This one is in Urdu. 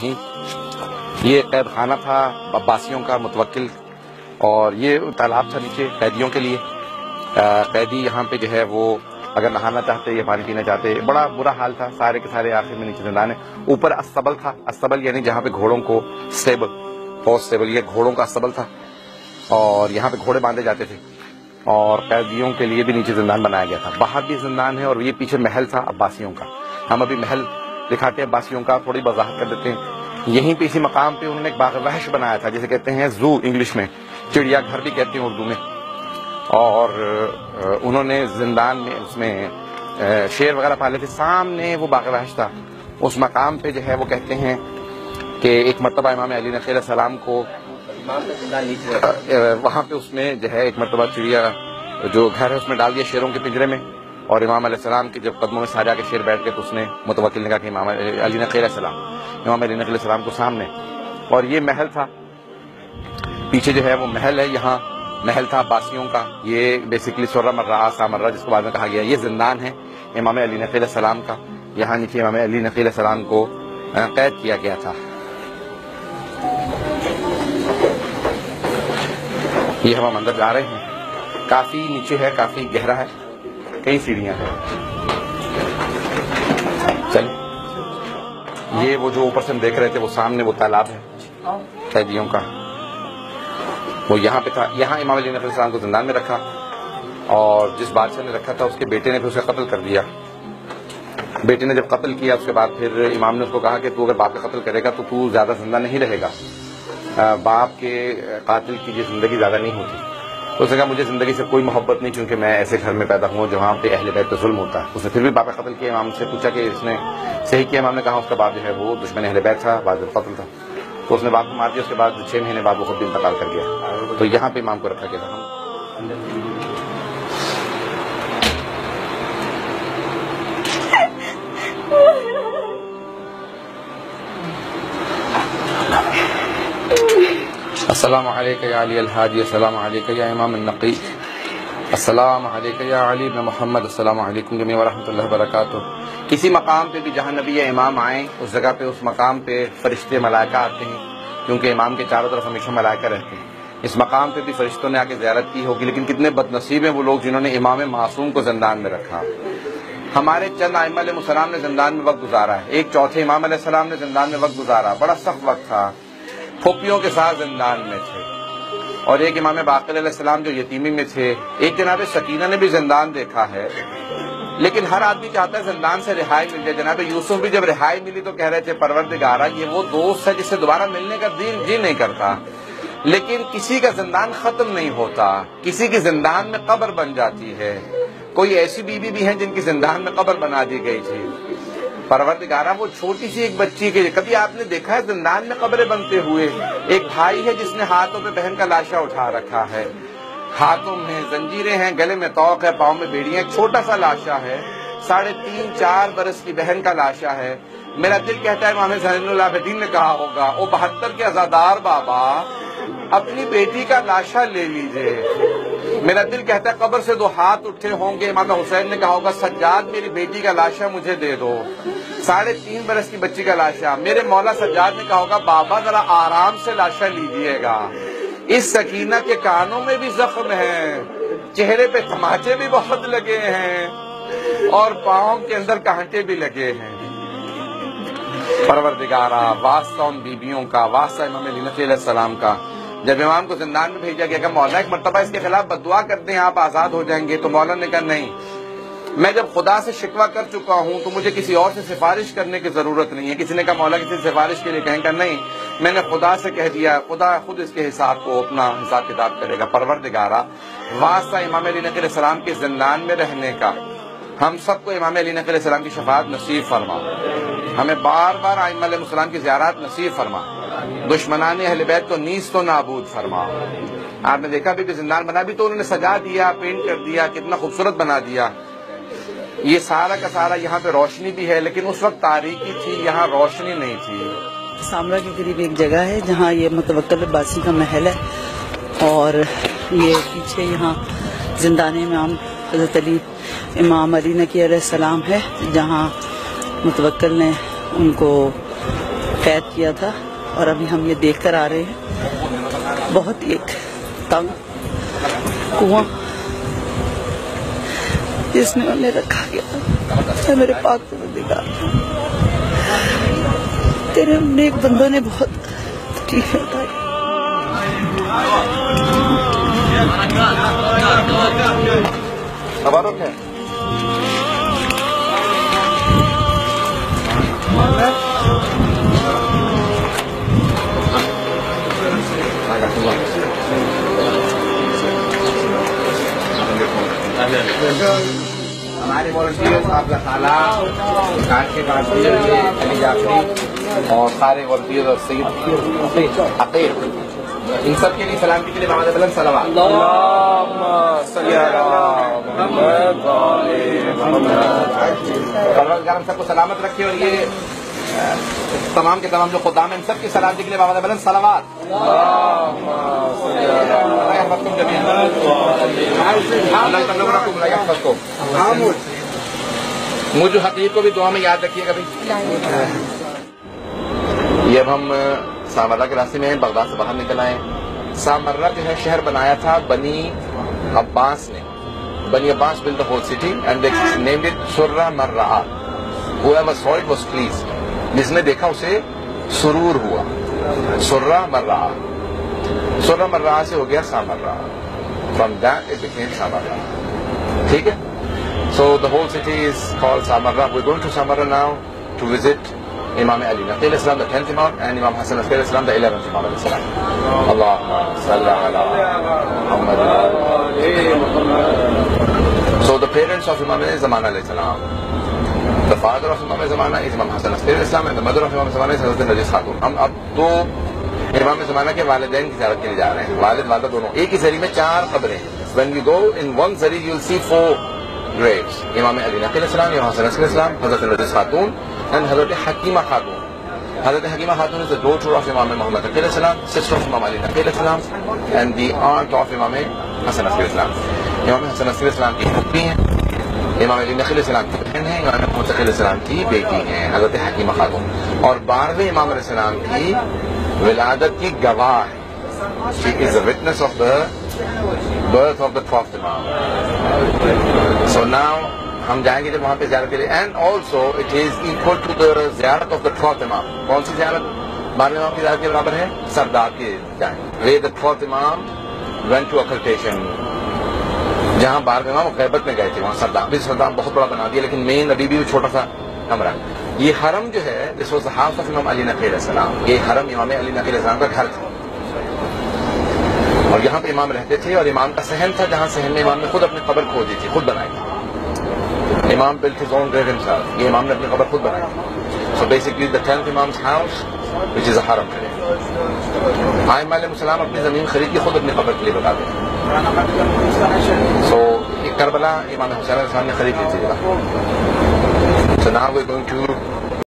الرحیم۔ یہ قید خانہ تھا عباسیوں کا متوکل، اور یہ تالاب تھا نیچے قیدیوں کے لیے۔ قیدی یہاں پہ جو ہے وہ اگر نہانا چاہتے یا پانی پینا چاہتے، بڑا برا حال تھا، سارے کے سارے آخر میں نیچے زندان ہے۔ اوپر استبل تھا، استبل یعنی جہاں پہ گھوڑوں کو اسٹیبل، ہارس اسٹیبل، یہ گھوڑوں کا استبل تھا، اور یہاں پہ گھوڑے باندھے جاتے تھے، اور قیدیوں کے لیے بھی نیچے زندان بنایا گیا تھا۔ باہر بھی زندان ہے، اور یہ پیچھے محل تھا عباسیوں کا۔ ہم ابھی محل دکھاتے ہیں عباسیوں کا، تھوڑی وضاحت کر دیتے ہیں۔ یہیں پہ اسی مقام پہ انہوں نے ایک باغ وحش بنایا تھا، جسے کہتے ہیں زو انگلش میں، چڑیا گھر بھی کہتے ہیں اردو میں۔ اور انہوں نے زندان میں اس میں شیر وغیرہ پالے تھے۔ سامنے وہ باغ وحش تھا، اس مقام پہ جو ہے وہ کہتے ہیں کہ ایک مرتبہ امام علی نقی علیہ السلام کو وہاں پہ اس میں جو ہے ایک مرتبہ چڑیا جو گھر ہے اس میں ڈال دیا شیروں کے پنجرے میں، اور امام علیہ السلام کے جب قدموں میں سارے آ کے شیر بیٹھ گئے تو اس نے متوکل نے کہا کہ امام علی نقی علیہ السلام، امام علی نقی علیہ السلام کو سامنے۔ اور یہ محل تھا، پیچھے جو ہے وہ محل ہے، یہاں محل تھا عباسیوں کا۔ یہ بیسیکلی سورہ مرہ آسا مرہ جس کو بعد میں کہا گیا، یہ زندان ہے امام علی نقی علیہ السلام کا۔ یہاں نیچے امام علی نقی علیہ السلام کو قید کیا گیا تھا۔ یہ ہم اندر جا رہے ہیں، کافی نیچے ہے، کافی گہرا ہے، کئی سیڑھیاں ہیں۔ چلیے، یہ وہ جو اوپر سے ہم دیکھ رہے تھے وہ سامنے وہ تالاب ہے قیدیوں کا، وہ یہاں پہ تھا۔ یہاں امام علی نقی علیہ السلام کو زندان میں رکھا، اور جس بادشاہ نے رکھا تھا اس کے بیٹے نے پھر اسے قتل کر دیا۔ بیٹے نے جب قتل کیا اس کے بعد پھر امام نے اس کو کہا کہ تو اگر باپ کا قتل کرے گا تو زیادہ زندہ نہیں رہے گا، باپ کے قاتل کی زندگی زیادہ نہیں ہوتی۔ تو اس نے کہا مجھے زندگی سے کوئی محبت نہیں، کیونکہ میں ایسے گھر میں پیدا ہوں جہاں پہ اہل بیت پہ ظلم ہوتا ہے۔ اس نے پھر بھی باپ کا قتل کیا۔ امام سے پوچھا کہ اس نے صحیح کیا؟ امام نے کہا اس کا باپ جو ہے وہ دشمن اہل بیت تھا، بعد قتل تھا، تو اس نے باپ کو مار دیا۔ اس کے بعد 6 مہینے بعد وہ خود بھی انتقال کر گیا۔ تو یہاں پہ امام کو رکھا گیا تھا۔ السلام علیکم یا علی الحادی، السلام علیکم یا امام النقی، السلام علیکم یا علی بن محمد، السلام علیکم جمیعا ورحمۃ اللہ وبرکاتہ۔ کسی مقام پہ بھی جہاں نبی امام آئیں اس جگہ پہ اس مقام پہ فرشتے ملائکہ آتے ہیں، کیونکہ امام کے چاروں طرف ہمیشہ ملائکہ رہتے ہیں۔ اس مقام پہ بھی فرشتوں نے آ کے زیارت کی ہوگی، لیکن کتنے بد نصیب ہیں وہ لوگ جنہوں نے امام معصوم کو زندان میں رکھا۔ ہمارے چند ائمہ علیہ السلام نے زندان میں وقت گزارا ہے۔ ایک چوتھے امام علیہ السلام نے زندان میں وقت گزارا، بڑا سخت وقت تھا، پھوپھیوں کے ساتھ زندان میں تھے۔ اور ایک امام باقر علیہ السلام جو یتیمی میں تھے۔ ایک جناب سکینہ نے بھی زندان دیکھا ہے، لیکن ہر آدمی چاہتا ہے زندان سے رہائی مل جائے۔ جناب یوسف بھی جب رہائی ملی تو کہہ رہے تھے پروردگارا یہ وہ دوست ہے جس سے دوبارہ ملنے کا جی نہیں کرتا۔ لیکن کسی کا زندان ختم نہیں ہوتا، کسی کی زندان میں قبر بن جاتی ہے۔ کوئی ایسی بیوی بھی ہیں جن کی زندان میں قبر بنا دی گئی تھی۔ پروردگارا وہ چھوٹی سی ایک بچی کے، کبھی آپ نے دیکھا ہے زندان میں قبریں بنتے ہوئے؟ ایک بھائی ہے جس نے ہاتھوں پہ بہن کا لاشا اٹھا رکھا ہے، ہاتھوں میں زنجیریں ہیں، گلے میں توق ہے، پاؤں میں بیڑیاں، چھوٹا سا لاشا ہے، 3.5-4 برس کی بہن کا لاشا ہے۔ میرا دل کہتا ہے امام زین العابدین نے کہا ہوگا او 72 کے عزادار بابا اپنی بیٹی کا لاشا لے لیجئے۔ میرا دل کہتا ہے قبر سے 2 ہاتھ اٹھے ہوں گے، امام حسین نے کہا ہوگا سجاد میری بیٹی کا لاشا مجھے دے دو۔ 3.5 برس کی بچی کا لاشا، میرے مولا سجاد نے کہا ہوگا بابا ذرا آرام سے لاشا لیجئے گا۔ اس سکینہ کے کانوں میں بھی زخم ہیں، چہرے پہ تماچے بھی بہت لگے ہیں، اور پاؤں کے اندر کانٹے بھی لگے ہیں۔ پروردگارا واسطہ ان بیبیوں کا، واسطہ امام علی نقی علیہ السلام کا۔ جب امام کو زندان میں بھیجا گیا کہ مولا ایک مرتبہ اس کے خلاف بددعا کرتے ہیں آپ آزاد ہو جائیں گے، تو مولا نے کہا نہیں، میں جب خدا سے شکوہ کر چکا ہوں تو مجھے کسی اور سے سفارش کرنے کی ضرورت نہیں ہے۔ کسی نے کہا مولا کسی سفارش کے لیے کہیں گا نہیں، میں نے خدا سے کہہ دیا، خدا خود اس کے حساب کو اپنا حساب کتاب کرے گا۔ پروردگارا واسطہ امام علی نقی علیہ السلام کے زندان میں رہنے کا، ہم سب کو امام علی نقی علیہ السلام کی شفاعت نصیب فرما، ہمیں بار بار ائمہ علیہ السلام کی زیارات نصیب فرما، دشمنان اہل بیت کو نیست و نابود فرما۔ آپ نے دیکھا بھی زندان بنا بھی تو انہوں نے سجا دیا، پینٹ کر دیا، کتنا خوبصورت بنا دیا۔ یہ سارا کا سارا یہاں پہ روشنی بھی ہے، لیکن اس وقت تاریکی تھی، یہاں روشنی نہیں تھی۔ سامرا کے قریب ایک جگہ ہے جہاں یہ متوکل عباسی کا محل ہے، اور یہ پیچھے یہاں زندان امام حضرت علی امام علی نقی علیہ السلام ہے، جہاں متوکل نے ان کو قید کیا تھا، اور ابھی ہم یہ دیکھ کر آ رہے ہیں. بہت ہی ایک تنگ کنواں جس میں انہیں رکھا گیا. میرے پاک پروردگار، تیرے نیک بندوں نے بہت تکلیفیں اٹھائی. تبارک ہے. ہمارے والنٹیئرز آپ کا خالہ کاٹ کے علی جعفری اور سارے والنٹیئرز اور سید عقیل، ان سب کے لیے سلامتی کے لیے محمد بلند صلوات. پروردگار ہم سب کو سلامت رکھے، اور یہ تمام کے تمام جو خدام ہیں ان سب کی سلامتی کے لیے محمد بلند صلوات. مجھے حقیق کو بھی دعا میں یاد رکھیے گا بھائی. یہ اب ہم سامرہ کے راستے میں بغداد سے باہر نکل آئے. سامرہ جو ہے شہر بنایا تھا بنی عباس نے. بنی عباس built the whole city and they named it Surra Marra'a. Whoever saw it was pleased. جس نے دیکھا اسے سرور ہوا. سرہ مرہ، سرہ مرہ سے ہو گیا سامرہ. From that it became Samarra. ٹھیک ہے. So the whole city is called Samarra. We're going to Samarra now to visit Imam Ali Naqi alayhi salam, the 10th Imam, and Imam Hassan Askari alayhi salam, the 11th Imam alayhi salam. Allahumma salli ala Muhammad. So the parents of Imam Zaman alayhi salam, the father of Imam Zamana is Imam Hassan Askari alayhi salam, and the mother of Imam Zamana is Hazrat Narjis Khatun. ہم اب دو امام زمانہ کے والدین کی زیارت کے لیے جا رہے ہیں. والد والدہ دونوں. ایک ہی زری میں 4 قبریں. When you go in one zari you will see 4 graves. امام علی نقی علیہ السلام, امام حسن علیہ السلام, حضرت نرجس خاتون and حضرت حکیمہ خاتون. حضرت حکیمہ خاتون is the daughter of امام محمد نقی علیہ السلام, sister of امام علی نقی علیہ السلام, and the aunt of امام حسن علیہ السلام. امام حسن علیہ السلام کی پھوپھی ہیں, امام علی نقی علیہ السلام کی بہن ہیں, امام محمد نقی علیہ السلام کی بیٹی ہیں حضرت حکیمہ خاتون, اور 12ویں امام علیہ السلام کی ولادت کی گواہ ہے. She is a witness of the birth of the 12th Imam. So now ہم جائیں گے جب وہاں پہ زیارت کے لیے, and also it is equal to the زیارت of the 12th Imam. کون سی زیارت 12ویں امام کی زیارت کے برابر ہے؟ سرداب کی جائیں, where the 12th Imam went to occultation. جہاں 12ویں امام غیبت میں گئے تھے وہاں سرداب. بھی سرداب بہت بڑا بنا دیا, لیکن مین ابھی بھی چھوٹا سا کمرہ. یہ حرم جو ہے this was the house of امام علی نقی علیہ السلام. یہ حرم امام علی نقی علیہ السلام کا گھر تھا, اور یہاں پہ امام رہتے تھے, اور امام کا صحن تھا جہاں صحن میں امام نے خود اپنی قبر کھودی تھی, خود بنائی تھی. امام built his own grave himself. یہ امام نے اپنی قبر خود بنائی تھی. So basically the 10th Imam's house which is a haram today. آئمہ علیہ السلام اپنی زمین خرید کے خود اپنی قبر کے لیے بتاتے ہیں. So کربلا امام حسین علیہ السلام نے خرید لی تھی جگہ. So now we're going to